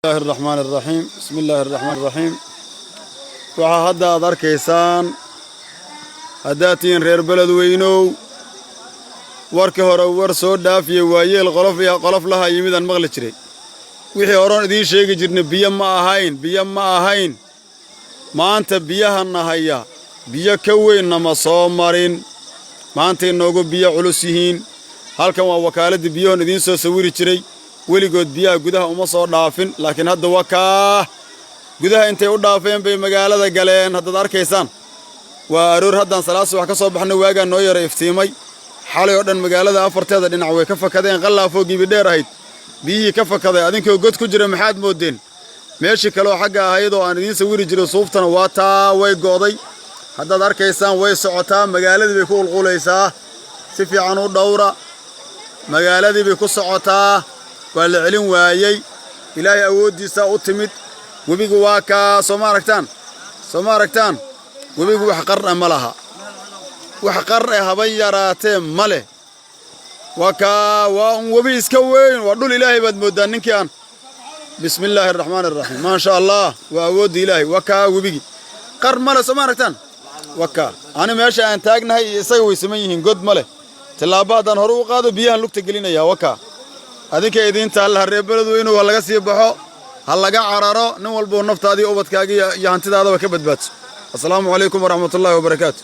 الله الرحمن الرحيم بسم الله الرحمن الرحيم وهذا أركيسان هداتين رير بلد وينو warka hore war soo dhaafiye waayeel qolof laha yimidan maqli jiray wixii horan idin sheegi jirnay biyo ma ahayn maanta biyaha haya biyo ka weyn ma soo marin maanta inoogu biyo culus yihiin halkan waa wakaalada biyaha idin soo sawiri jiray weligood biyaha gudaha uma soo dhaafin laakiin hadda waka gudaha intay u dhaafeen bay magaalada galeen hadda arkaysaan waa aroor hadan salaas wax ka soo baxnay waaga noo yar iftiimay xalay oo dhan magaalada afarteeda dhinac way ka fakadeen qalaafo gibi dheer ahayd biyihii ka fakaday adinkoo god ku jira maxaad moodeen meeshii kale oo xagga ahayd oo aan idin sawiri jiray suuftana waa taa way go'day haddaad arkaysaan way socotaa magaaladii bay ku ulqulaysaa si fiican u dhawra magaaladii bay ku socotaa waa la celin waayay ilaahay awoodiisa u timid webigu waa ka soo ma aragtaan webigu wax qarna ma laha wax qarre haba yaraatee male waka waa webi iska weyn waa dhul ilaahay baad moodaan ninkii aan bismillaahir rahmaanir rahiim ma sha Allah waa awood ilaahay waka webigi qar male soo ma aragtaan waka ani meesha aan taagnahay isaga way sameeyeen yihiin god male tilaabadan hore u qaado biyahan lugta gelinaya waka adinka idinta Allah reebeladu inuu laga sii baxo hal laga cararo nin walba naftaadii ubadkaaga iyo hantidaada ka badbaadso assalaamu alaykum wa rahmatullaahi wa barakaatuh